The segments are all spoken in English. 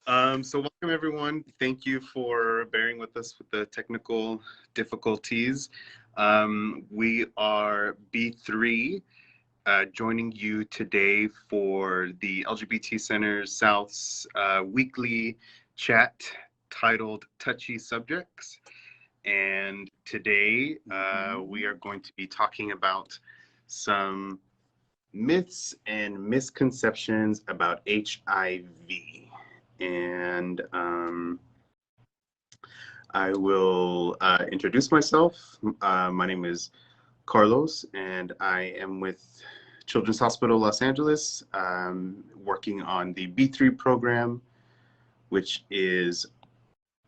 So welcome everyone. Thank you for bearing with us with the technical difficulties. We are B3 joining you today for the LGBT Center South's weekly chat titled Touchy Subjects. And today we are going to be talking about some myths and misconceptions about HIV. And I will introduce myself. My name is Carlos, and I am with Children's Hospital Los Angeles, working on the B3 program, which is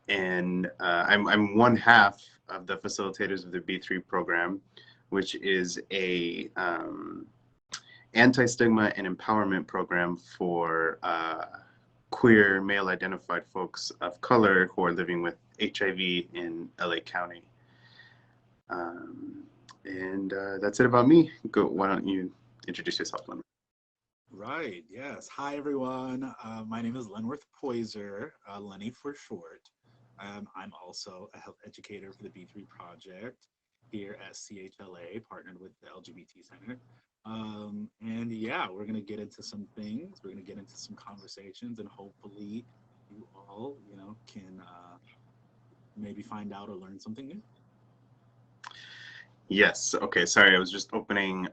I'm one half of the facilitators of the B3 program, which is a anti-stigma and empowerment program for queer male-identified folks of color who are living with HIV in LA County. And that's it about me. Why don't you introduce yourself, Lemon? Right, yes. Hi, everyone. My name is Lenworth Poyser, Lenny for short. I'm also a health educator for the B3 project here at CHLA, partnered with the LGBT Center. And yeah, we're going to get into some things. We're going to get into some conversations, and hopefully you all, can maybe find out or learn something new. Yes. Okay. Sorry, I was just opening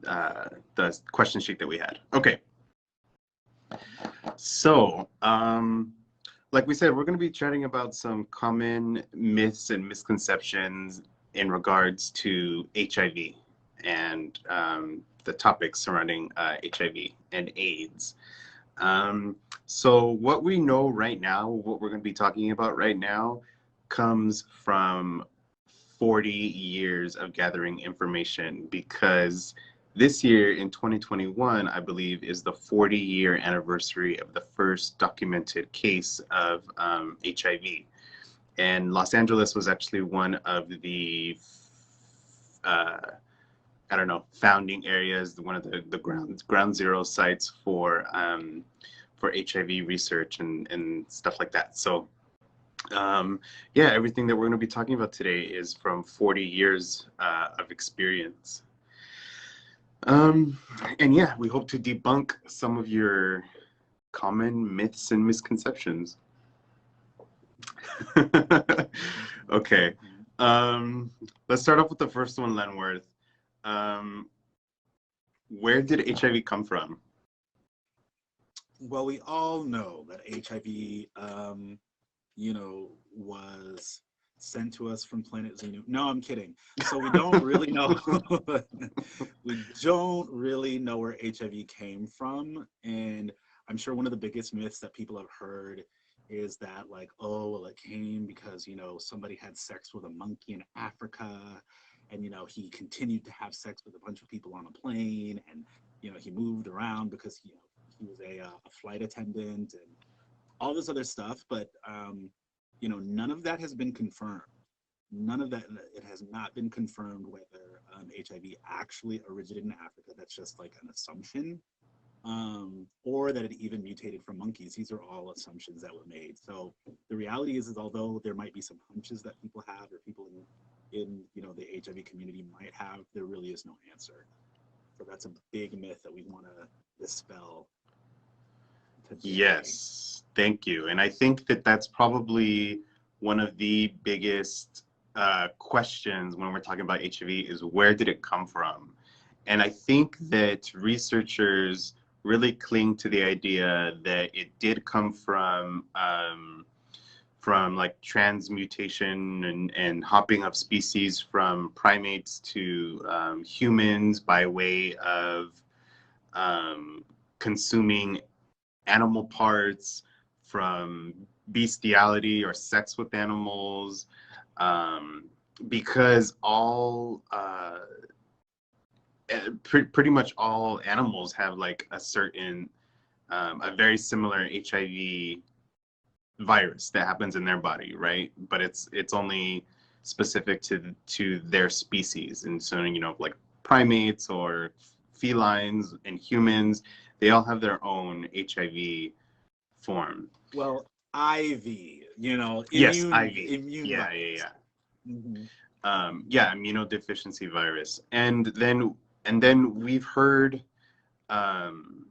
the question sheet that we had. Okay. So, like we said, we're going to be chatting about some common myths and misconceptions in regards to HIV and the topics surrounding HIV and AIDS. So what we know right now, what we're going to be talking about right now, comes from 40 years of gathering information, because this year in 2021, I believe, is the 40-year anniversary of the first documented case of HIV. And Los Angeles was actually one of the, founding areas, one of the ground zero sites for HIV research and stuff like that. So yeah, everything that we're going to be talking about today is from 40 years of experience. And yeah, we hope to debunk some of your common myths and misconceptions. Okay. Let's start off with the first one, Lenworth. Where did HIV come from? Well, we all know that HIV, was sent to us from planet Xenu. No, I'm kidding. So we don't really know. We don't really know where HIV came from. And I'm sure one of the biggest myths that people have heard is that, like, oh, well, it came because, somebody had sex with a monkey in Africa. And, he continued to have sex with a bunch of people on a plane. And, he moved around because, he was a flight attendant and all this other stuff. But, none of that has been confirmed. None of that, it has not been confirmed whether HIV actually originated in Africa. That's just like an assumption, or that it even mutated from monkeys. These are all assumptions that were made. So the reality is although there might be some hunches that people have, or people in the HIV community might have, there really is no answer. So that's a big myth that we want to dispel today. Yes, thank you. And I think that that's probably one of the biggest questions when we're talking about HIV is, where did it come from? And I think that researchers really cling to the idea that it did come from like transmutation and hopping of species from primates to humans by way of consuming animal parts, from bestiality or sex with animals, because pretty much all animals have like a very similar HIV virus that happens in their body, right? But it's only specific to their species. And so, like primates or felines and humans, they all have their own HIV form. Well, IV, you know, Yes, IV. immune Yeah, yeah, virus. yeah. Hmm. Yeah, immunodeficiency virus. And then we've heard, um,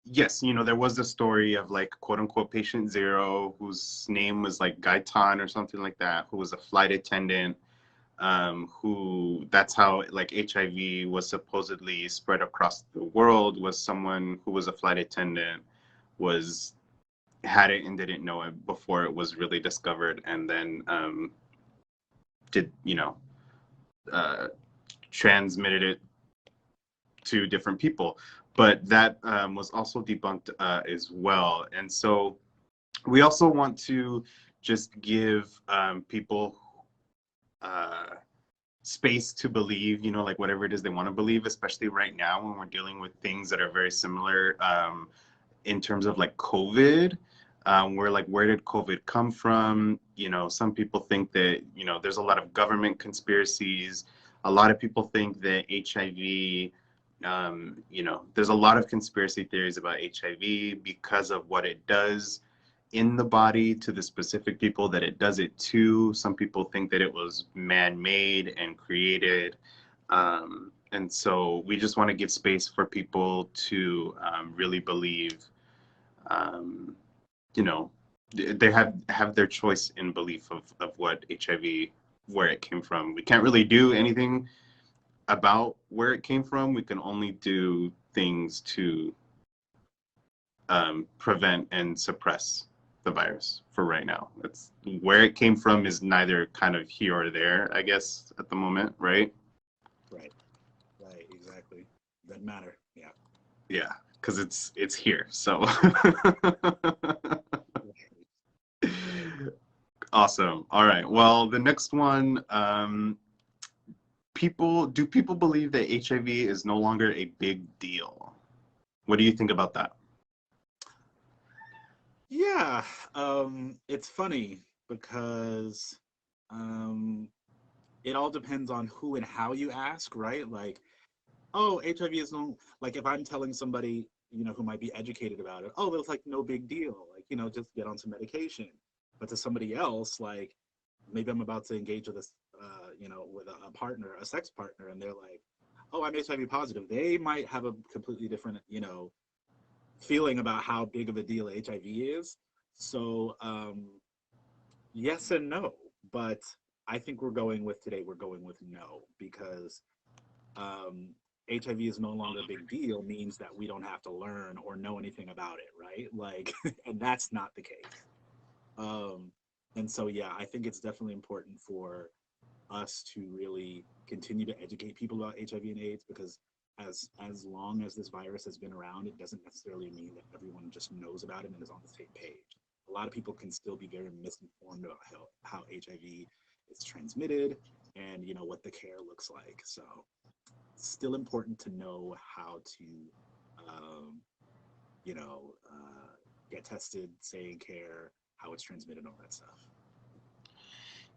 yes, there was a story of like quote unquote patient zero whose name was like Gaitan or something like that, who was a flight attendant, who that's how like HIV was supposedly spread across the world, was someone who was a flight attendant, was had it and didn't know it before it was really discovered, and then did uh, transmitted it to different people. But that was also debunked as well. And so we also want to just give people uh, space to believe, like whatever it is they want to believe, especially right now when we're dealing with things that are very similar in terms of like COVID. We're like, where did COVID come from? Some people think that, there's a lot of government conspiracies. A lot of people think that HIV, there's a lot of conspiracy theories about HIV because of what it does in the body to the specific people that it does it to. Some people think that it was man-made and created. And so we just want to give space for people to really believe, um, you know, they have their choice in belief of what HIV, where it came from. We can't really do anything about where it came from. We can only do things to prevent and suppress the virus for right now. It's where it came from is neither kind of here or there, I guess, at the moment, right? Right. Right. Exactly. Doesn't matter. Yeah. Yeah, because it's here. So awesome. All right. Well, the next one, people believe that HIV is no longer a big deal? What do you think about that? Yeah. It's funny because um, it all depends on who and how you ask, right? Like, oh, HIV is no, like if I'm telling somebody, who might be educated about it, oh, it's like no big deal. Like, just get on some medication. But to somebody else, like maybe I'm about to engage with with a partner, a sex partner, and they're like, oh, I'm HIV positive. They might have a completely different, feeling about how big of a deal HIV is. So, yes and no. But I think we're going with no because um, HIV is no longer a big deal means that we don't have to learn or know anything about it, right? Like, and that's not the case. Um, and so, yeah, I think it's definitely important for us to really continue to educate people about HIV and AIDS because as long as this virus has been around, it doesn't necessarily mean that everyone just knows about it and is on the same page. A lot of people can still be very misinformed about how HIV is transmitted and what the care looks like. So still important to know how to, um, get tested, stay in care, how it's transmitted, all that stuff.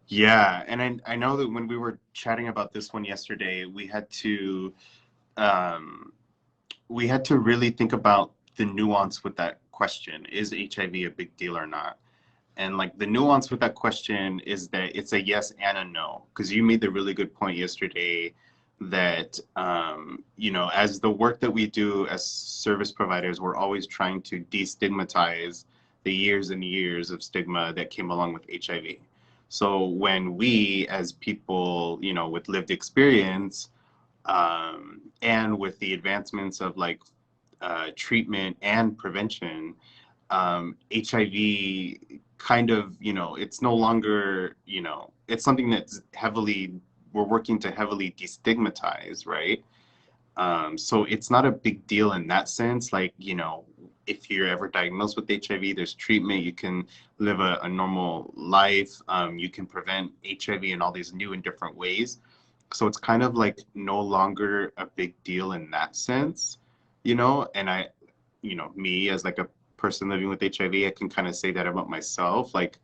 Yeah, and I know that when we were chatting about this one yesterday, um, we had to really think about the nuance with that question. Is HIV a big deal or not? And like the nuance with that question is that it's a yes and a no. Because you made the really good point yesterday that, as the work that we do as service providers, we're always trying to destigmatize the years and years of stigma that came along with HIV. So when we, as people, with lived experience, and with the advancements of like treatment and prevention, HIV kind of, it's no longer, it's something that's we're working to heavily destigmatize, right? So it's not a big deal in that sense. Like, if you're ever diagnosed with HIV, there's treatment, you can live a normal life, you can prevent HIV in all these new and different ways. So it's kind of like no longer a big deal in that sense, and me as like a person living with HIV, I can kind of say that about myself. Like,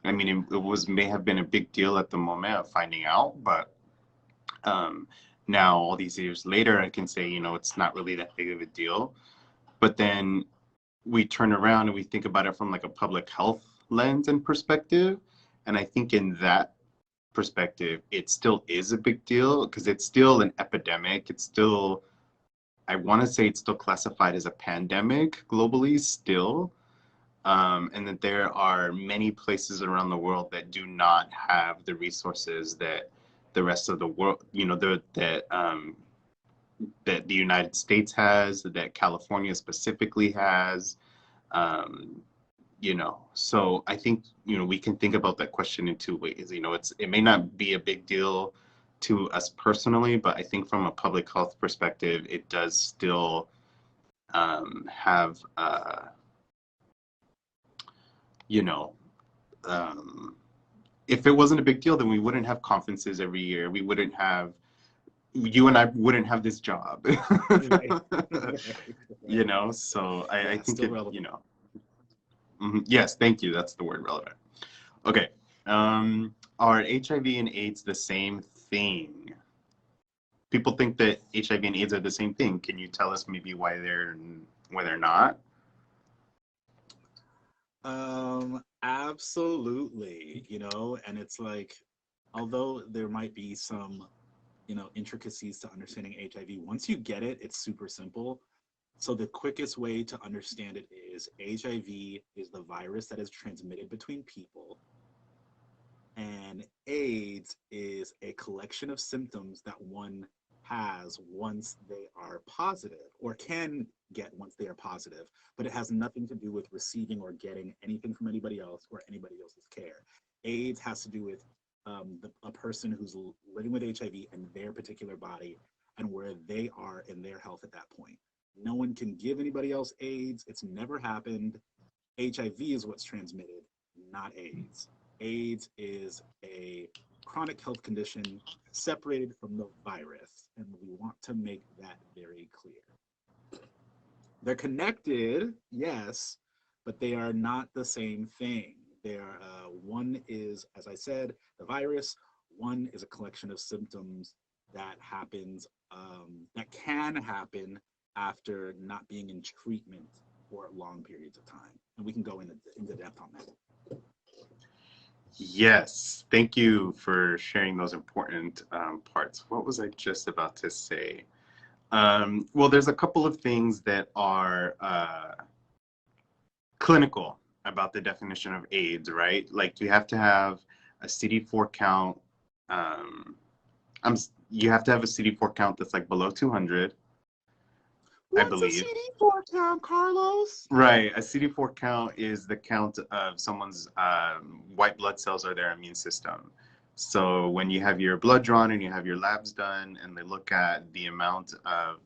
I mean, it may have been a big deal at the moment of finding out, but um, now all these years later, I can say, it's not really that big of a deal. but then we turn around and we think about it from like a public health lens and perspective. And I think in that perspective, it still is a big deal because it's still an epidemic. It's still, I want to say it's still classified as a pandemic globally still. And that there are many places around the world that do not have the resources that the rest of the world, that the United States has, that California specifically has. Um, so I think, we can think about that question in two ways. It may not be a big deal to us personally, but I think from a public health perspective, it does still have, you know, um, if it wasn't a big deal, then we wouldn't have conferences every year. You and I wouldn't have this job. Right. So I Yeah, think still relevant. yes, thank you. That's the word, relevant. Okay. Are HIV and AIDS the same thing? People think that HIV and AIDS are the same thing. Can you tell us maybe why they're not? Absolutely, and it's like, although there might be some, intricacies to understanding HIV, once you get it, it's super simple. So the quickest way to understand it is HIV is the virus that is transmitted between people, and AIDS is a collection of symptoms that one has once they are positive, or can get once they are positive, but it has nothing to do with receiving or getting anything from anybody else or anybody else's care. AIDS has to do with a person who's living with HIV and their particular body and where they are in their health at that point. No one can give anybody else AIDS. It's never happened. HIV is what's transmitted, not AIDS. AIDS is a chronic health condition separated from the virus, and we want to make that very clear. They're connected, yes, but they are not the same thing. One is, as I said, the virus. One is a collection of symptoms that that can happen after not being in treatment for long periods of time, and we can go into depth on that. Yes, thank you for sharing those important parts. What was I just about to say? Well, there's a couple of things that are clinical about the definition of AIDS, right? Like you have to have a CD4 count. Um, you have to have a CD4 count that's like below 200, I What's a believe. CD4 count, Carlos? Right. A CD4 count is the count of someone's white blood cells or their immune system. So when you have your blood drawn and you have your labs done and they look at the amount of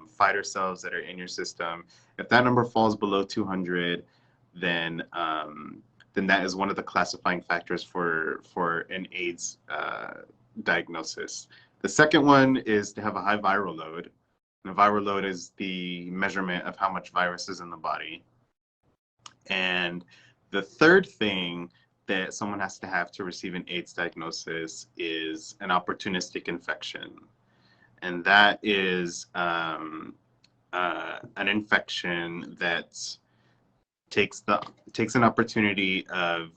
fighter cells that are in your system, if that number falls below 200, then that is one of the classifying factors for an AIDS diagnosis. The second one is to have a high viral load. The viral load is the measurement of how much virus is in the body. And the third thing that someone has to have to receive an AIDS diagnosis is an opportunistic infection. And that is an infection that takes an opportunity of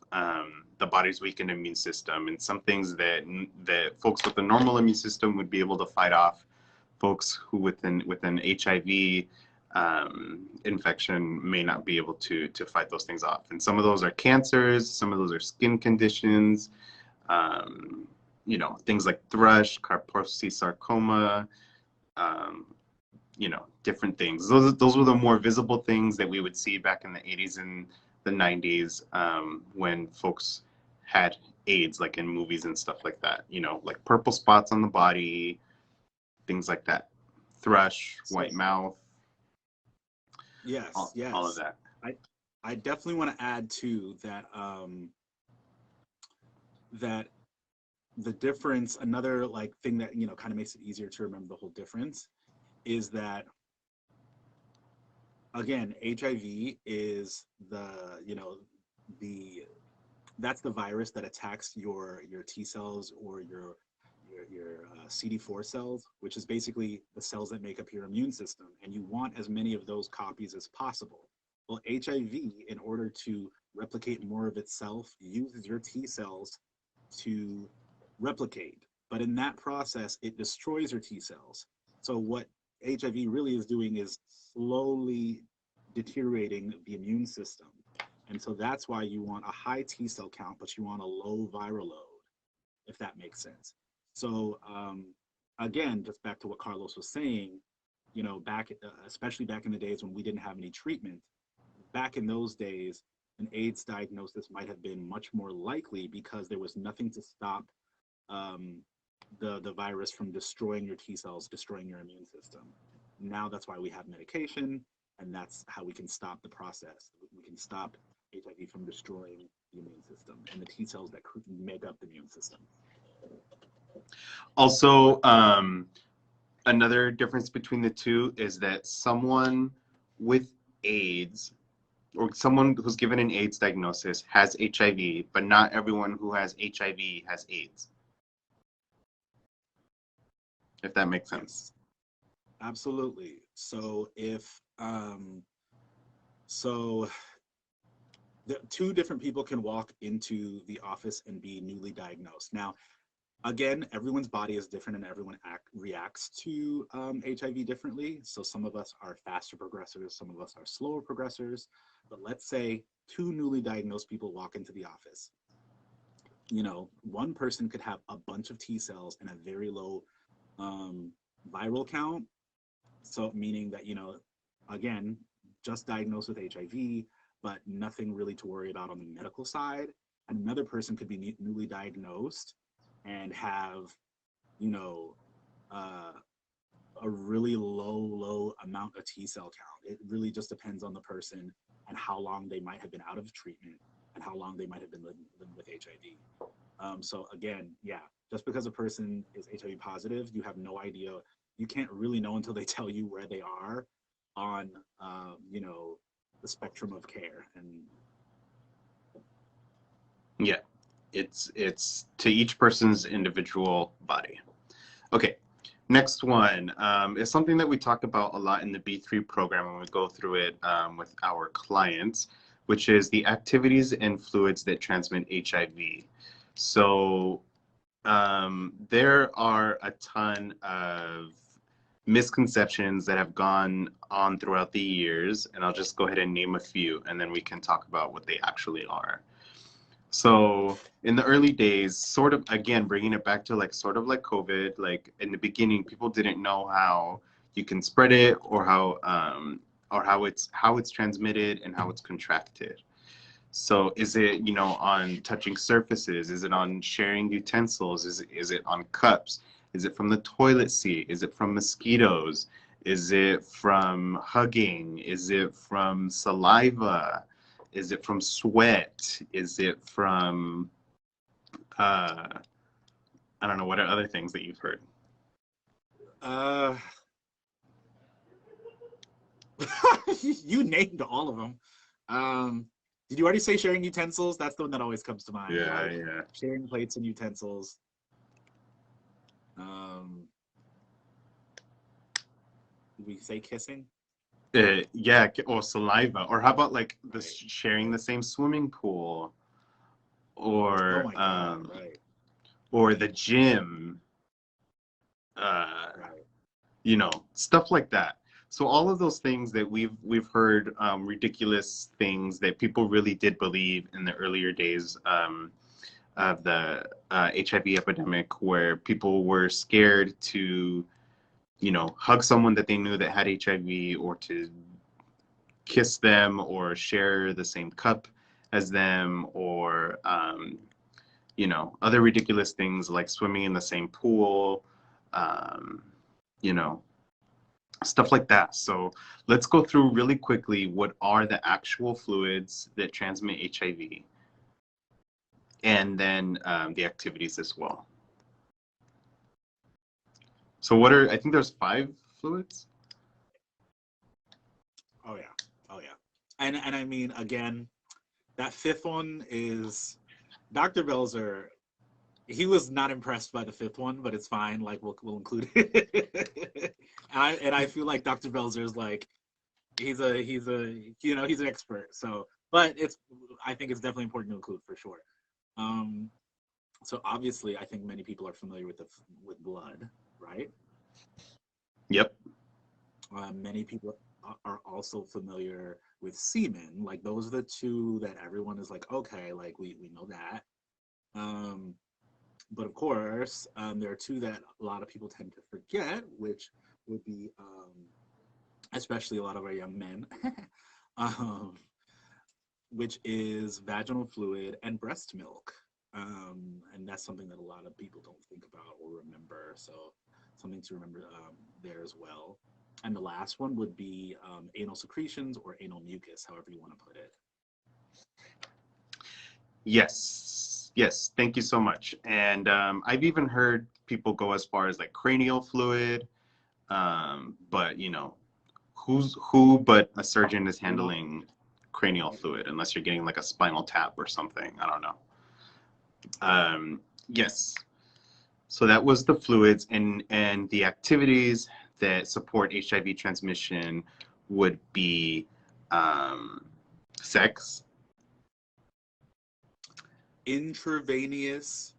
the body's weakened immune system, and some things that folks with a normal immune system would be able to fight off, folks who with an HIV infection may not be able to fight those things off. And some of those are cancers, some of those are skin conditions, things like thrush, Kaposi sarcoma, um, different things. Those were the more visible things that we would see back in the 80s and the 90s, when folks had AIDS, like in movies and stuff like that. Like purple spots on the body, things like that. Thrush, white mouth. Yes, All of yes. that. I definitely want to add too that that the difference, another like thing that kind of makes it easier to remember the whole difference, is that again, HIV is the that's the virus that attacks your T cells or your CD4 cells, which is basically the cells that make up your immune system, and you want as many of those copies as possible. Well, HIV, in order to replicate more of itself, uses your T cells to replicate. But in that process, it destroys your T cells. So what HIV really is doing is slowly deteriorating the immune system. And so that's why you want a high T cell count, but you want a low viral load, if that makes sense. So again, just back to what Carlos was saying, you know, especially back in the days when we didn't have any treatment, back in those days, an AIDS diagnosis might have been much more likely because there was nothing to stop the virus from destroying your T cells, destroying your immune system. Now that's why we have medication, and that's how we can stop the process. We can stop HIV from destroying the immune system and the T cells that make up the immune system. Also, another difference between the two is that someone with AIDS or someone who's given an AIDS diagnosis has HIV, but not everyone who has HIV has AIDS. If that makes sense. Absolutely. So if the two different people can walk into the office and be newly diagnosed. Now, again, everyone's body is different and everyone reacts to HIV differently. So some of us are faster progressors, some of us are slower progressors. But let's say two newly diagnosed people walk into the office. You know, one person could have a bunch of T cells and a very low viral count. So meaning that, you know, again, just diagnosed with HIV, but nothing really to worry about on the medical side. And another person could be newly diagnosed and have, you know, a really low amount of T cell count. It really just depends on the person and how long they might have been out of treatment and how long they might have been living with HIV. So again, yeah, just because a person is HIV positive, you have no idea. You can't really know until they tell you where they are on, you know, the spectrum of care. And yeah, it's to each person's individual body. Okay, next one is something that we talk about a lot in the B3 program when we go through it with our clients, which is the activities and fluids that transmit HIV. So there are a ton of misconceptions that have gone on throughout the years, and I'll just go ahead and name a few, and then we can talk about what they actually are. So in the early days, sort of, again, bringing it back to like sort of like COVID, like in the beginning, people didn't know how you can spread it or how it's transmitted and how it's contracted. So is it, you know, on touching surfaces? Is it on sharing utensils? Is it on cups? Is it from the toilet seat? Is it from mosquitoes? Is it from hugging? Is it from saliva? Is it from sweat? Is it from, I don't know, what are other things that you've heard? You named all of them. Did you already say sharing utensils? That's the one that always comes to mind. Yeah, Like yeah. sharing plates and utensils. Did we say kissing? Yeah, or saliva. Or how about like the Right. sharing the same swimming pool, Oh or my God, right. or the gym, Right. you know, stuff like that. So all of those things that we've heard, ridiculous things that people really did believe in the earlier days of the HIV epidemic, where people were scared to, you know, hug someone that they knew that had HIV, or to kiss them, or share the same cup as them, or you know, other ridiculous things like swimming in the same pool, you know, stuff like that. So let's go through really quickly what are the actual fluids that transmit HIV, and then the activities as well. So what are, I think there's 5 fluids. Oh yeah. Oh yeah. And I mean, again, that fifth one is Dr. Belzer. he was not impressed by the fifth one, but it's fine. Like we'll include it. And I feel like Dr. Belzer is like he's an expert. So, but I think it's definitely important to include for sure. Um, so obviously, I think many people are familiar with blood, right? Yep. Many people are also familiar with semen. Like those are the two that everyone is like, okay, like we know that. Um, but of course, there are two that a lot of people tend to forget, which would be, especially a lot of our young men, um, which is vaginal fluid and breast milk. And that's something that a lot of people don't think about or remember. So something to remember there as well. And the last one would be anal secretions or anal mucus, however you want to put it. Yes, thank you so much. And I've even heard people go as far as like cranial fluid, but you know, who but a surgeon is handling cranial fluid unless you're getting like a spinal tap or something. I don't know. Yes. So that was the fluids and the activities that support HIV transmission would be sex, Intravenous,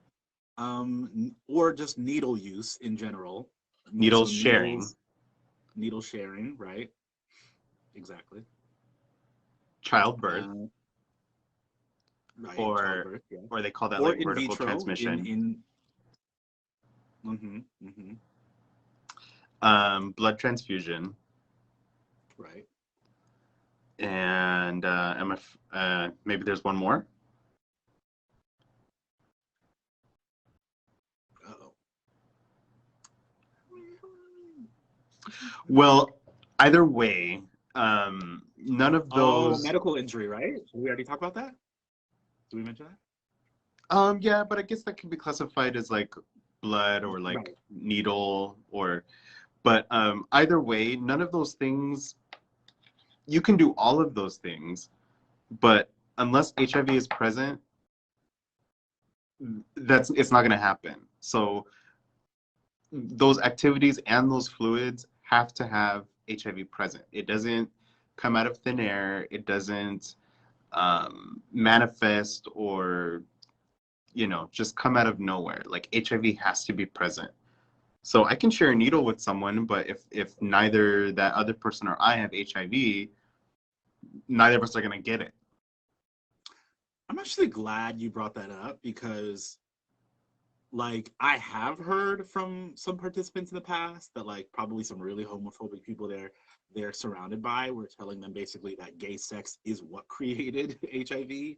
or just needle use in general. needles sharing, Needle sharing, right? Exactly. childbirth, Right, or childbirth, yeah. or they call that Or like in vertical vitro, transmission. mm-hmm, mm-hmm. Blood transfusion, Right. and maybe there's one more. Uh-oh. Well, either way, none of Oh, those. medical injury, right? Did we already talk about that? Did we mention that? Yeah, but I guess that could be classified as like blood or like Right. needle or, but either way, none of those things. You can do all of those things, but unless HIV is present, it's not going to happen. So those activities and those fluids have to have HIV present. It doesn't come out of thin air. It doesn't manifest or just come out of nowhere. Like HIV has to be present. So I can share a needle with someone, but if neither that other person or I have HIV, neither of us are gonna get it. I'm actually glad you brought that up because like I have heard from some participants in the past that like probably some really homophobic people they're surrounded by were telling them basically that gay sex is what created HIV.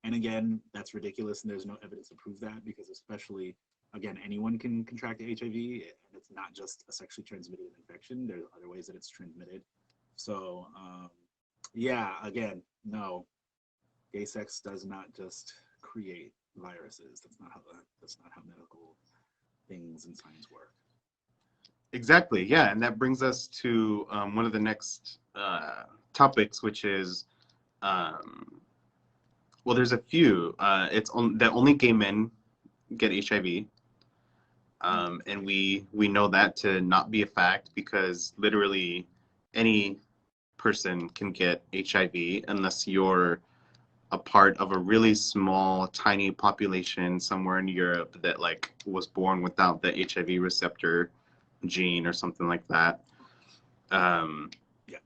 And again, that's ridiculous and there's no evidence to prove that because especially again anyone can contract HIV and it's not just a sexually transmitted infection. There's other ways that it's transmitted. So yeah, again, no, gay sex does not just create viruses. That's not how medical things and science work. Exactly. Yeah, and that brings us to one of the next topics, which is well, there's a few. That only gay men get HIV. And we know that to not be a fact because literally any person can get HIV unless you're a part of a really small, tiny population somewhere in Europe that like was born without the HIV receptor gene or something like that. Yeah.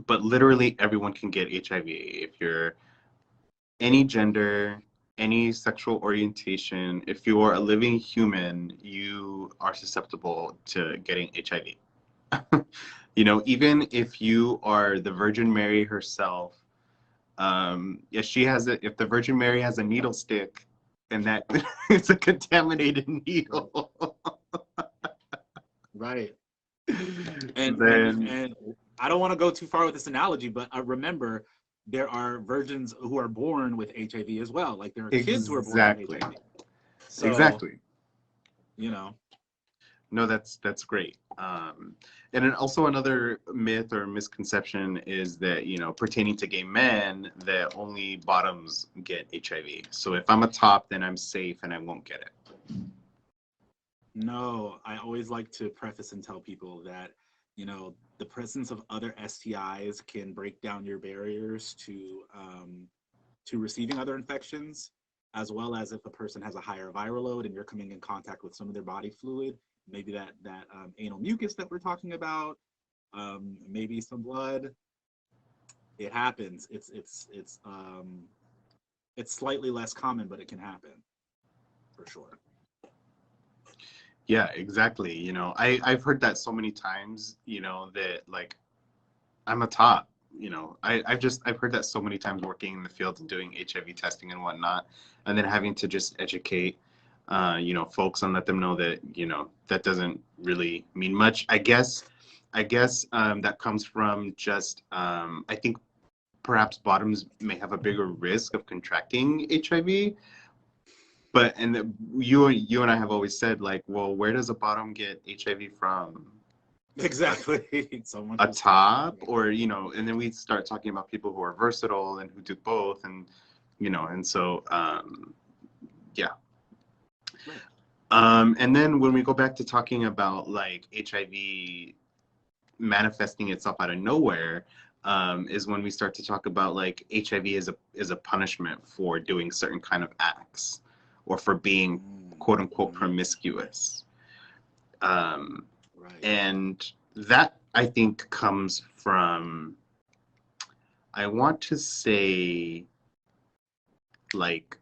But literally everyone can get HIV if you're any gender, any sexual orientation. If you are a living human, you are susceptible to getting HIV. Even if you are the Virgin Mary herself, if she has if the Virgin Mary has a needle stick and that it's a contaminated needle, Right. And and then and I don't want to go too far with this analogy, but I remember there are virgins who are born with HIV as well. Like there are kids who are born with exactly, HIV. So, exactly. you know, No, that's great. And then also another myth or misconception is that, pertaining to gay men, that only bottoms get HIV. So if I'm a top, then I'm safe and I won't get it. No, I always like to preface and tell people that, the presence of other STIs can break down your barriers to receiving other infections, as well as if a person has a higher viral load and you're coming in contact with some of their body fluid, maybe that anal mucus that we're talking about, maybe some blood. It happens. It's slightly less common, but it can happen for sure. Yeah, exactly. I've heard that so many times, that like I'm a top, I've heard that so many times working in the field and doing HIV testing and whatnot, and then having to just educate, folks and let them know that, that doesn't really mean much. I guess that comes from just, I think perhaps bottoms may have a bigger risk of contracting HIV. But you and I have always said, like, well, where does a bottom get HIV from? A, Exactly. Someone a who's top. top, or and then we start talking about people who are versatile and who do both, and and so yeah. Right. And then when we go back to talking about like HIV manifesting itself out of nowhere, is when we start to talk about like HIV is a punishment for doing certain kind of acts or for being quote unquote Mm-hmm. promiscuous. Um, Right. and that I think comes from, I want to say, like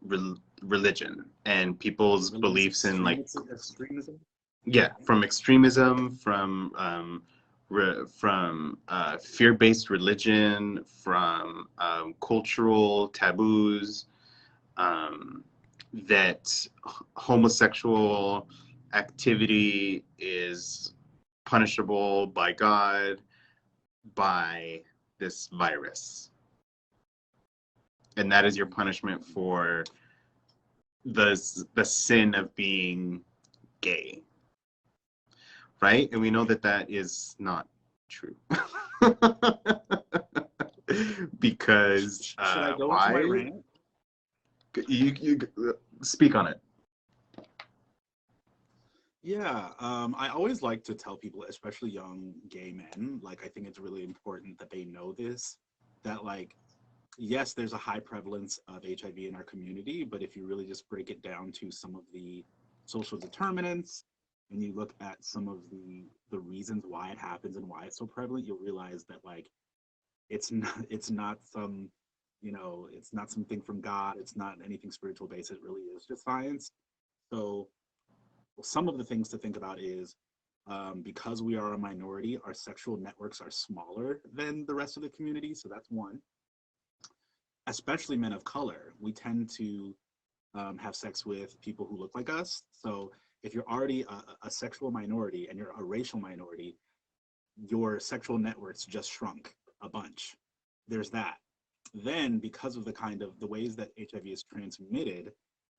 religion and people's Religious beliefs in like, extremism. yeah, from extremism, from fear-based religion, from cultural taboos, um, that homosexual activity is punishable by God, by this virus, and that is your punishment for the sin of being gay, right? And we know that that is not true. Because Should I go into my why? rant? You speak on it. Yeah, I always like to tell people, especially young gay men, like I think it's really important that they know this, that like, yes, there's a high prevalence of HIV in our community, but if you really just break it down to some of the social determinants and you look at some of the reasons why it happens and why it's so prevalent, you'll realize that like it's not some, it's not something from God, it's not anything spiritual based, it really is just science. So some of the things to think about is because we are a minority, our sexual networks are smaller than the rest of the community. So that's one. Especially men of color, we tend to have sex with people who look like us. So if you're already a sexual minority and you're a racial minority, your sexual networks just shrunk a bunch. There's that. Then, because of the kind of the ways that HIV is transmitted,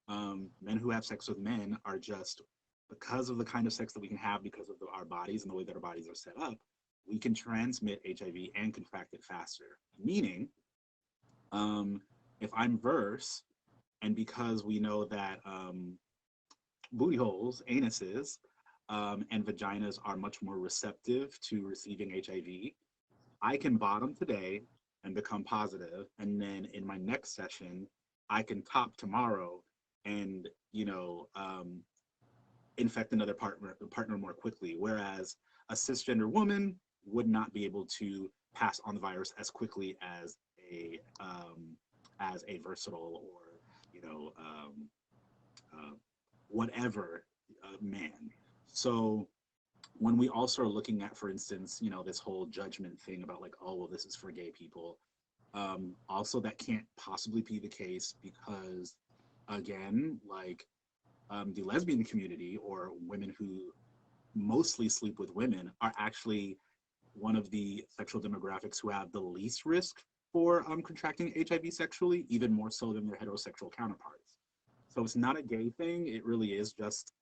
men who have sex with men are just, because of the kind of sex that we can have because of our bodies and the way that our bodies are set up, we can transmit HIV and contract it faster. Meaning, if I'm verse, and because we know that booty holes, anuses, and vaginas are much more receptive to receiving HIV, I can bottom today and become positive, and then in my next session, I can top tomorrow and infect another partner more quickly. Whereas a cisgender woman would not be able to pass on the virus as quickly as a versatile or you know um, whatever man. So when we also are looking at, for instance, this whole judgment thing about like, oh, well, this is for gay people. Also, that can't possibly be the case because, again, like the lesbian community or women who mostly sleep with women are actually one of the sexual demographics who have the least risk for contracting HIV sexually, even more so than their heterosexual counterparts. So it's not a gay thing. It really is just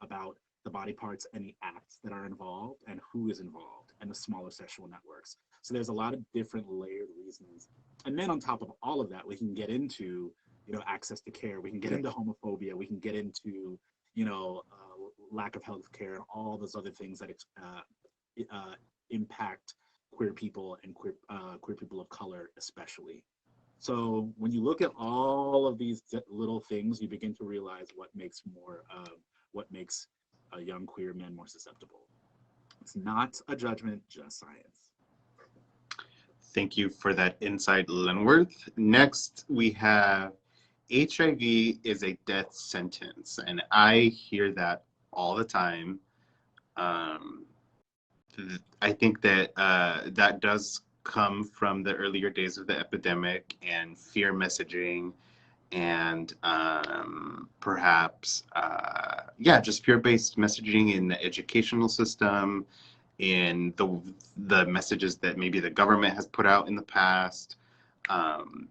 about the body parts and the acts that are involved and who is involved and the smaller sexual networks. So there's a lot of different layered reasons. And then on top of all of that, we can get into, access to care. We can get into homophobia. We can get into lack of health care, and all those other things that impact queer people and queer people of color especially. So when you look at all of these little things, you begin to realize what makes a young queer man more susceptible. It's not a judgment, just science. Thank you for that insight, Lenworth. Next, we have HIV is a death sentence, and I hear that all the time. Um, I think that that does come from the earlier days of the epidemic and fear messaging, and perhaps, yeah, just fear-based messaging in the educational system, in the messages that maybe the government has put out in the past. Um,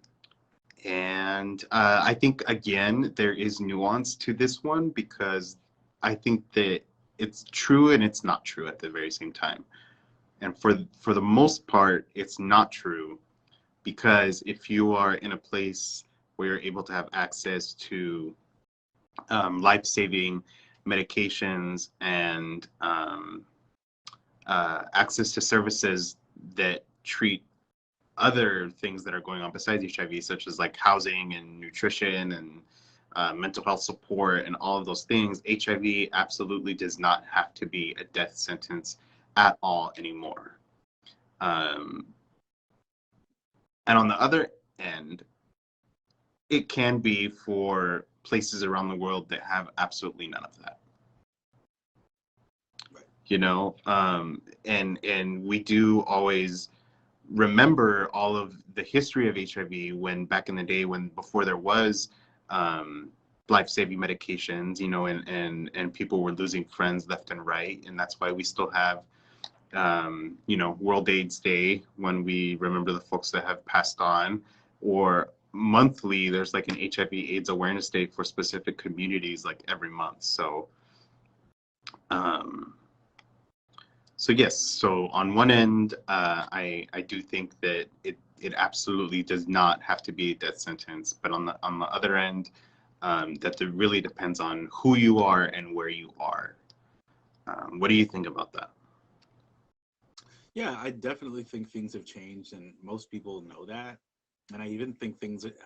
and I think, again, there is nuance to this one because I think that it's true and it's not true at the very same time. And for the most part, it's not true because if you are in a place where you're able to have access to life-saving medications and access to services that treat other things that are going on besides HIV, such as like housing and nutrition and mental health support and all of those things, HIV absolutely does not have to be a death sentence at all anymore. And on the other end, it can be for places around the world that have absolutely none of that. And we do always remember all of the history of HIV when back in the day, before there was life-saving medications, and people were losing friends left and right, and that's why we still have World AIDS Day when we remember the folks that have passed on, or monthly there's like an HIV/AIDS awareness day for specific communities like every month. So yes, so on one end, I do think that it absolutely does not have to be a death sentence, but on the other end, that it really depends on who you are and where you are. What do you think about that? Yeah, I definitely think things have changed, and most people know that. And I even think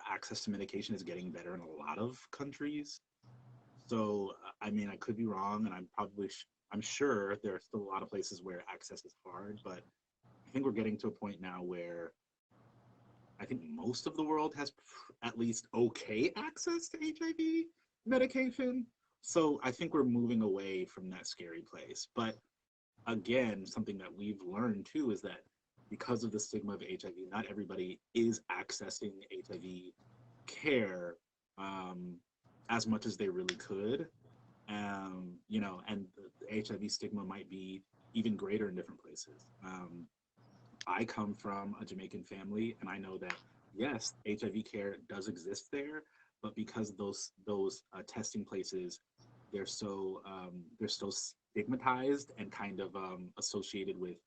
access to medication is getting better in a lot of countries. So, I mean, I could be wrong, and I'm sure there are still a lot of places where access is hard, but I think we're getting to a point now where I think most of the world has at least okay access to HIV medication. So I think we're moving away from that scary place. But again, something that we've learned too is that because of the stigma of HIV, not everybody is accessing HIV care as much as they really could. And the HIV stigma might be even greater in different places. I come from a Jamaican family, and I know that yes, HIV care does exist there, but because those testing places, they're so stigmatized and kind of associated with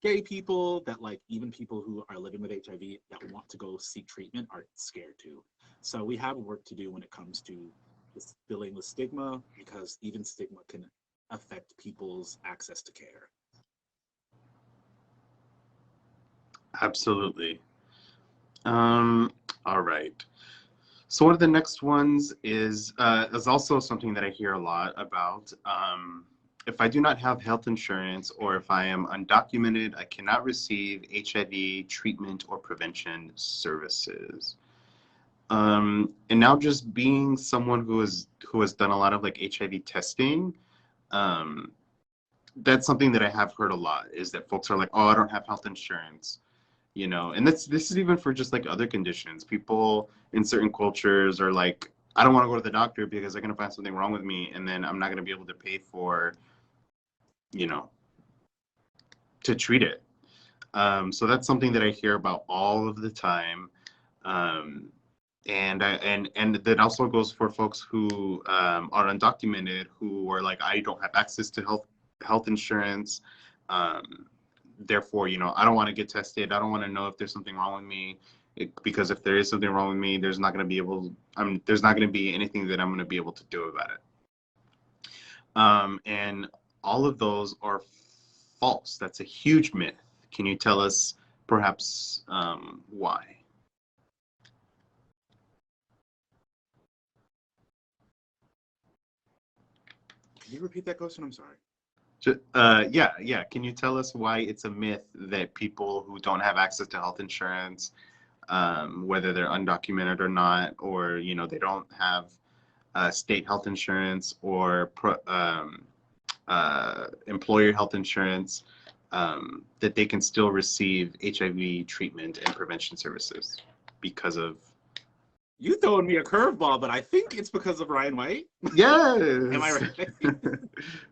gay people that like even people who are living with HIV that want to go seek treatment are scared to. So we have work to do when it comes to distilling the stigma, because even stigma can affect people's access to care. Absolutely. All right. So one of the next ones is also something that I hear a lot about. If I do not have health insurance or if I am undocumented, I cannot receive HIV treatment or prevention services. And now, just being someone who has done a lot of like HIV testing, um, that's something that I have heard a lot, is that folks are like, oh, I don't have health insurance. And this is even for just like other conditions. People in certain cultures are like, I don't want to go to the doctor because they're going to find something wrong with me, and then I'm not going to be able to pay for, you know, to treat it. So that's something that I hear about all of the time. And that also goes for folks who are undocumented, who are like, I don't have access to health insurance. Therefore, I don't want to get tested. I don't want to know if there's something wrong with me, because if there is something wrong with me, there's not going to be anything that I'm going to be able to do about it. And all of those are false. That's a huge myth. Can you tell us perhaps why? Can you repeat that question? I'm sorry. Yeah. Can you tell us why it's a myth that people who don't have access to health insurance, whether they're undocumented or not, or they don't have state health insurance or employer health insurance, that they can still receive HIV treatment and prevention services because of. You throwing me a curveball, but I think it's because of Ryan White. Yes. Am I right?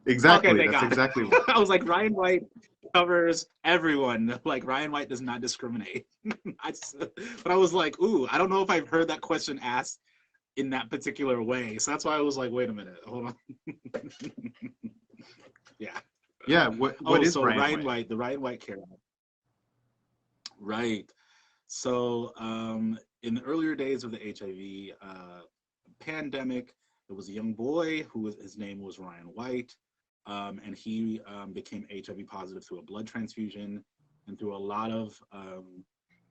Exactly. Okay, thank That's God. exactly what. I was like, Ryan White covers everyone. Like, Ryan White does not discriminate. But I was like, ooh, I don't know if I've heard that question asked in that particular way. So that's why I was like, wait a minute, hold on. Yeah. Yeah. What is so Ryan White, the Ryan White Care Act. Right. So in the earlier days of the HIV pandemic, there was a young boy his name was Ryan White, and he became HIV positive through a blood transfusion and through a lot of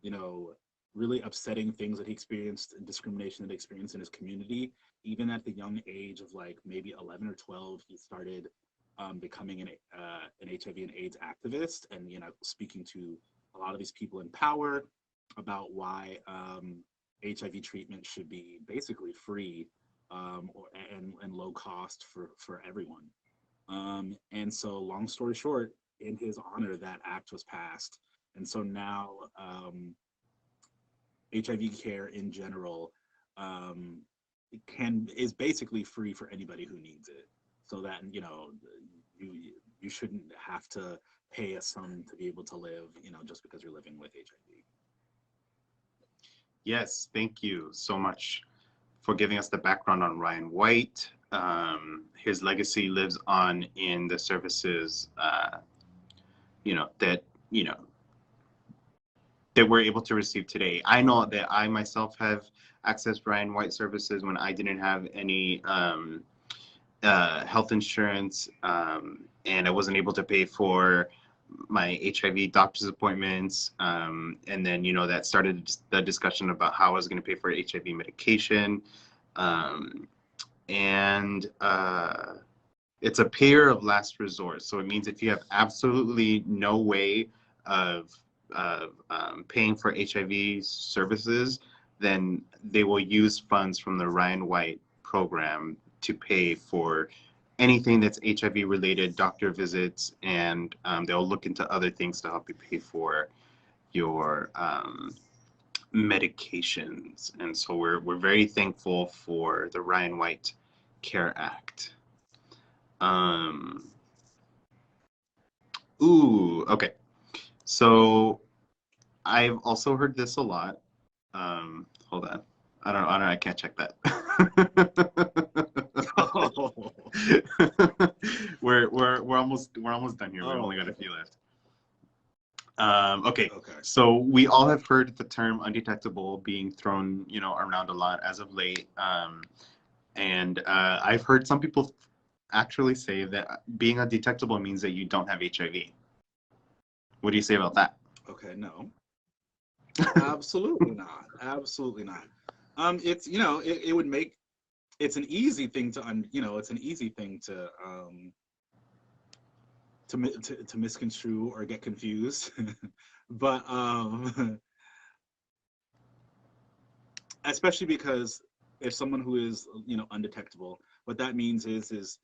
you know really upsetting things that he experienced, discrimination that he experienced in his community. Even at the young age of like maybe 11 or 12, he started becoming an HIV and AIDS activist, and speaking to a lot of these people in power about why HIV treatment should be basically free, and low cost for everyone. And so, long story short, in his honor, that act was passed, and so now HIV care in general is basically free for anybody who needs it. So that you shouldn't have to pay a sum to be able to live, just because you're living with HIV. Yes, thank you so much for giving us the background on Ryan White. His legacy lives on in the services, that that we're able to receive today. I know that I myself have accessed Ryan White services when I didn't have any health insurance, and I wasn't able to pay for my HIV doctor's appointments, and then that started the discussion about how I was going to pay for HIV medication, and it's a payer of last resort. So it means if you have absolutely no way of paying for HIV services, then they will use funds from the Ryan White program to pay for anything that's HIV related, doctor visits, and they'll look into other things to help you pay for your medications. And so we're very thankful for the Ryan White Care Act. Okay. So I've also heard this a lot. Hold on. I can't check that. We're almost done here. We've only got a few left. Okay. So we all have heard the term undetectable being thrown, around a lot as of late. And I've heard some people actually say that being undetectable means that you don't have HIV. What do you say about that? Okay, no. Absolutely not. Absolutely not. It's it would make it's an easy thing it's an easy thing to misconstrue or get confused, but especially because if someone who is undetectable, what that means is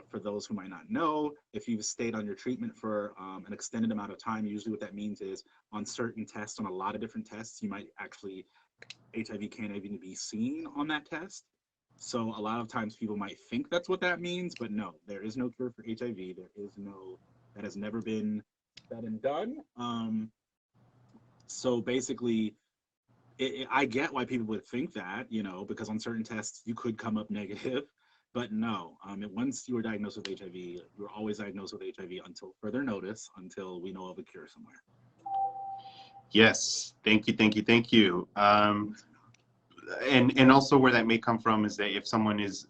for those who might not know, if you've stayed on your treatment for an extended amount of time, usually what that means is on certain tests, on a lot of different tests, you might actually, HIV can't even be seen on that test. So a lot of times people might think that's what that means, but no, there is no cure for HIV. That has never been said and done. So basically, I get why people would think that, because on certain tests you could come up negative, but no. Once you were diagnosed with HIV, you're always diagnosed with HIV until further notice, until we know of a cure somewhere. Yes, thank you. And also where that may come from is that if someone is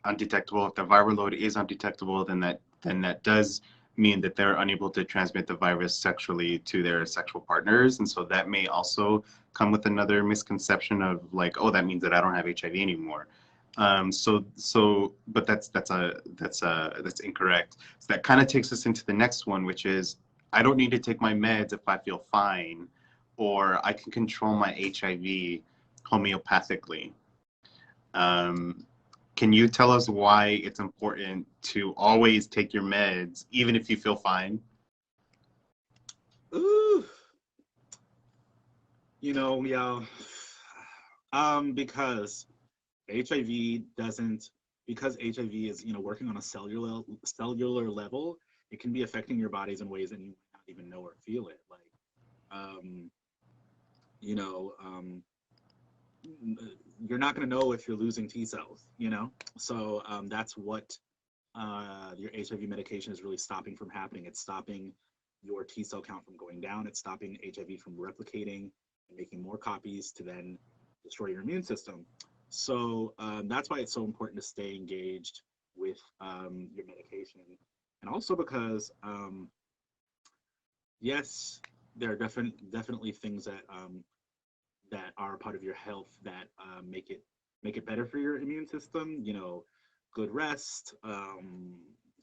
undetectable. If the viral load is undetectable, then that does mean that they're unable to transmit the virus sexually to their sexual partners. And so that may also come with another misconception of like, oh, that means that I don't have HIV anymore. But that's incorrect. So that kind of takes us into the next one, which is I don't need to take my meds if I feel fine, or I can control my HIV homeopathically. Can you tell us why it's important to always take your meds, even if you feel fine? Ooh, yeah. Because HIV doesn't, because HIV is, working on a cellular level, it can be affecting your bodies in ways that you might not even know or feel it. Like, you know, you're not going to know if you're losing T cells, So that's what your HIV medication is really stopping from happening. It's stopping your T cell count from going down. It's stopping HIV from replicating and making more copies to then destroy your immune system. So that's why it's so important to stay engaged with your medication. And also because, yes, there are definitely things that that are a part of your health that make it better for your immune system. Good rest,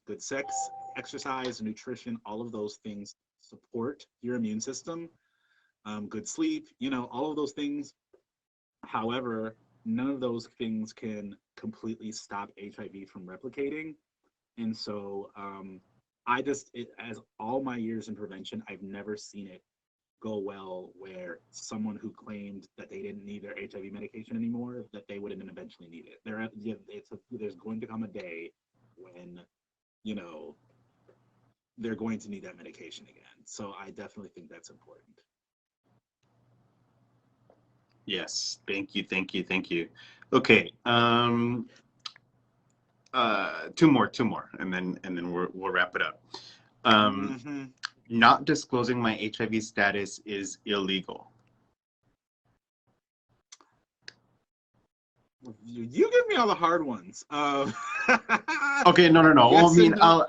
good sex, exercise, nutrition, all of those things support your immune system. Good sleep, all of those things. However, none of those things can completely stop HIV from replicating. And so as all my years in prevention, I've never seen it go well where someone who claimed that they didn't need their HIV medication anymore, that they wouldn't eventually need it. There's going to come a day when, they're going to need that medication again. So I definitely think that's important. Yes, thank you. Okay, two more, and then we'll wrap it up. Not disclosing my HIV status is illegal. You give me all the hard ones. Okay, no. Yes, Well,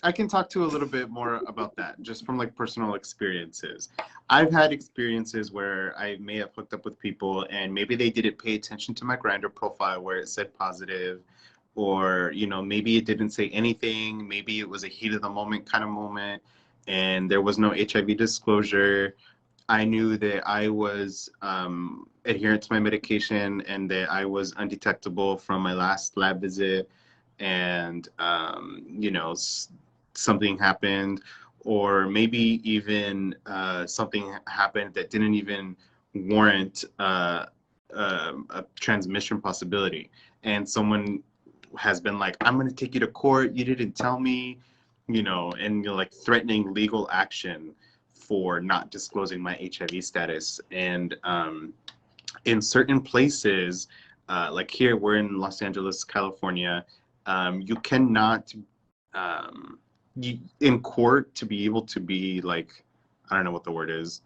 I can talk to a little bit more about that, just from like personal experiences. I've had experiences where I may have hooked up with people and maybe they didn't pay attention to my Grindr profile where it said positive, or maybe it didn't say anything. Maybe it was a heat of the moment kind of moment, and there was no HIV disclosure. I knew that I was adherent to my medication and that I was undetectable from my last lab visit, and something happened, or maybe even something happened that didn't even warrant a transmission possibility, and someone has been like, I'm going to take you to court, you didn't tell me, and you're like threatening legal action for not disclosing my HIV status. And in certain places, like here, we're in Los Angeles, California, you cannot, in court, to be able to be like, I don't know what the word is,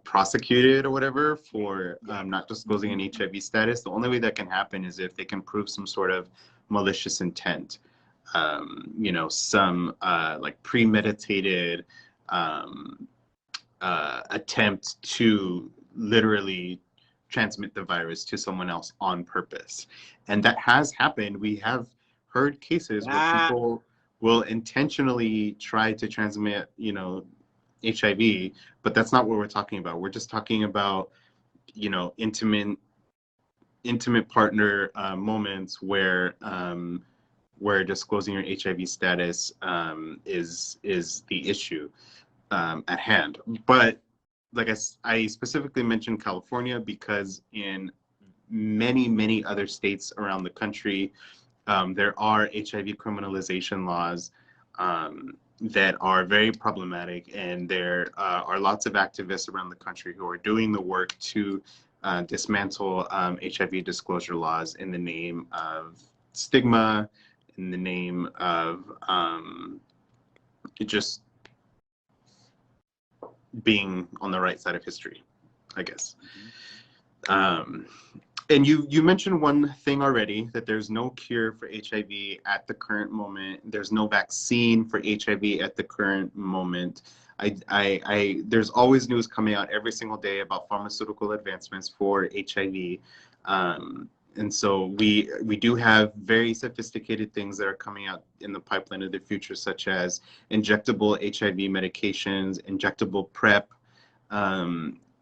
prosecuted or whatever for not disclosing an HIV status. The only way that can happen is if they can prove some sort of malicious intent, some like premeditated attempt to literally transmit the virus to someone else on purpose. And that has happened. We have heard cases where people will intentionally try to transmit, HIV, but that's not what we're talking about. We're just talking about, intimate partner moments where disclosing your HIV status is the issue at hand. But like I specifically mentioned California because in many other states around the country, there are HIV criminalization laws that are very problematic, and there are lots of activists around the country who are doing the work to dismantle HIV disclosure laws in the name of stigma, in the name of just being on the right side of history, I guess. And you mentioned one thing already, that there's no cure for HIV at the current moment. There's no vaccine for HIV at the current moment. There's always news coming out every single day about pharmaceutical advancements for HIV. And so we do have very sophisticated things that are coming out in the pipeline of the future, such as injectable HIV medications, injectable PrEP,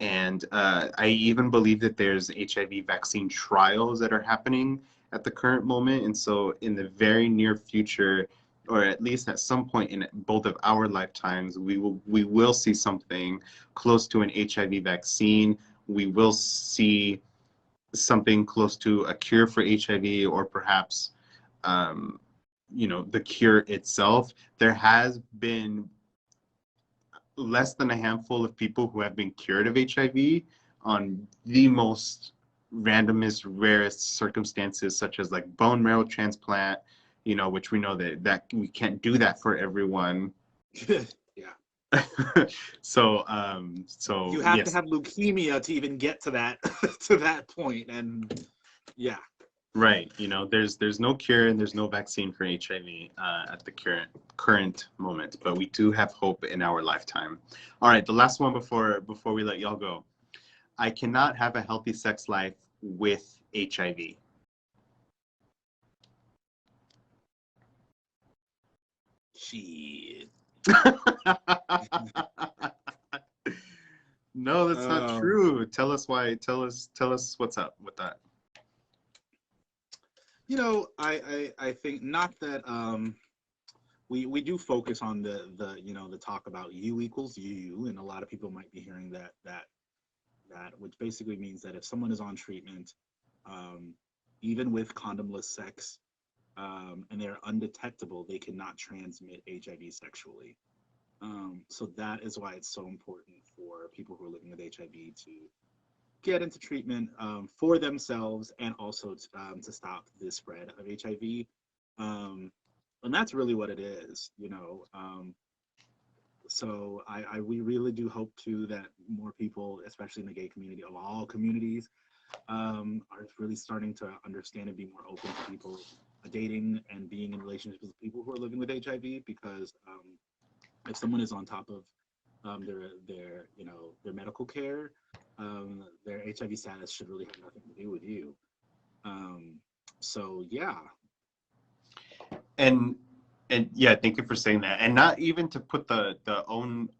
and I even believe that there's HIV vaccine trials that are happening at the current moment. And so in the very near future, or at least at some point in both of our lifetimes, we will see something close to an HIV vaccine. We will see something close to a cure for HIV, or perhaps, the cure itself. There has been less than a handful of people who have been cured of HIV on the most randomest, rarest circumstances, such as like bone marrow transplant, which we know that we can't do that for everyone. Yeah. So You have to yes. have leukemia to even get to that to that point, and yeah. Right. There's no cure and there's no vaccine for HIV at the current moment, but we do have hope in our lifetime. All right, the last one before we let y'all go. I cannot have a healthy sex life with HIV. Shit. No, that's not true. Tell us why. Tell us what's up with that. I think not that we do focus on the talk about U equals U, and a lot of people might be hearing that which basically means that if someone is on treatment, even with condomless sex, and they're undetectable, they cannot transmit HIV sexually. So that is why it's so important for people who are living with HIV to get into treatment for themselves, and also to stop the spread of HIV. And that's really what it is. So we really do hope too that more people, especially in the gay community, of all communities, are really starting to understand and be more open to people dating and being in relationships with people who are living with HIV, because if someone is on top of their medical care, their HIV status should really have nothing to do with you. So yeah. And yeah, thank you for saying that. And not even to put the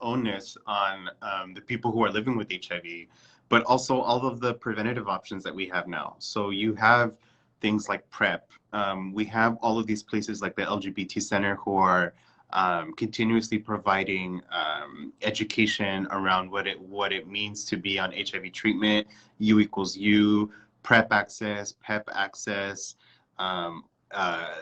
onus on the people who are living with HIV, but also all of the preventative options that we have now. So you have things like PrEP. We have all of these places like the LGBT Center who are continuously providing education around what it means to be on HIV treatment, U equals U, PrEP access, PEP access,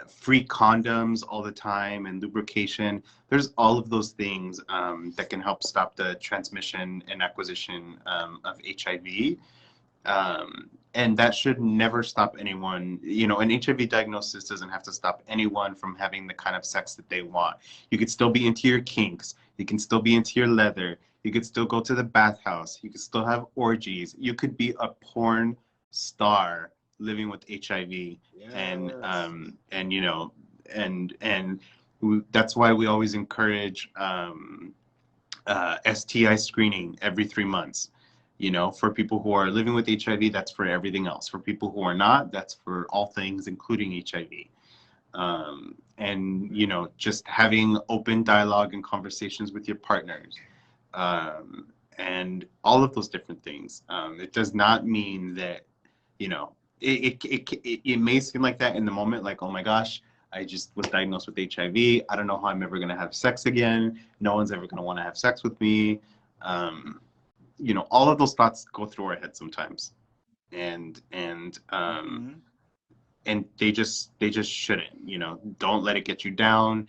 free condoms all the time, and lubrication. There's all of those things that can help stop the transmission and acquisition of HIV. And that should never stop anyone. An HIV diagnosis doesn't have to stop anyone from having the kind of sex that they want. You could still be into your kinks. You can still be into your leather. You could still go to the bathhouse. You could still have orgies. You could be a porn star living with HIV. Yes. And that's why we always encourage STI screening every 3 months. For people who are living with HIV, that's for everything else. For people who are not, that's for all things, including HIV. And, just having open dialogue and conversations with your partners, and all of those different things. It does not mean that, it may seem like that in the moment, like, oh my gosh, I just was diagnosed with HIV. I don't know how I'm ever going to have sex again. No one's ever going to want to have sex with me. All of those thoughts go through our head sometimes, and they just shouldn't. Don't let it get you down.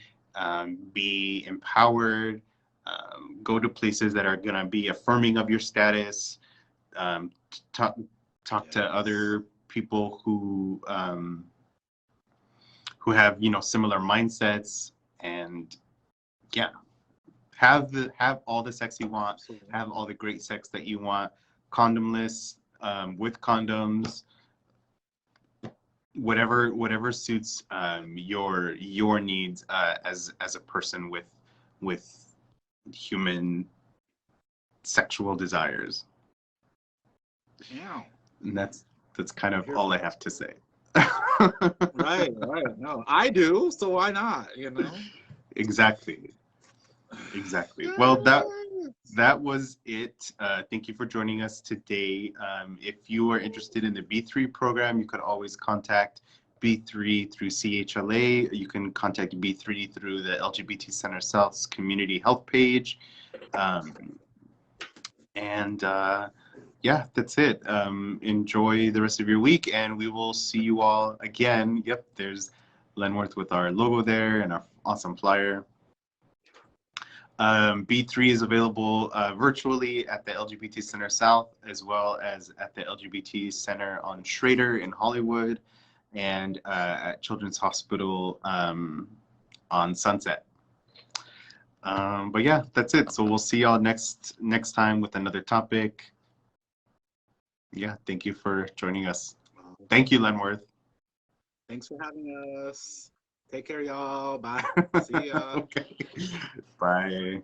Be empowered. Go to places that are gonna be affirming of your status. Talk to other people who have similar mindsets, and yeah. Have all the sex you want. Absolutely. Have all the great sex that you want. Condomless, with condoms. whatever suits your needs as a person with human sexual desires. Yeah. And that's kind I'm of here all for I that. have to say. Right, right. No, I do, so why not, you know? Exactly. Exactly. Well, that was it. Thank you for joining us today. If you are interested in the B3 program, you could always contact B3 through CHLA. You can contact B3 through the LGBT Center South's community health page. And yeah, that's it. Enjoy the rest of your week, and we will see you all again. Yep, there's Lenworth with our logo there and our awesome flyer. B3 is available virtually at the LGBT Center South, as well as at the LGBT Center on Schrader in Hollywood, and at Children's Hospital on Sunset. But yeah, that's it. So we'll see y'all next time with another topic. Yeah, thank you for joining us. Thank you, Lenworth. Thanks for having us. Take care, y'all. Bye. See ya. Okay. Bye.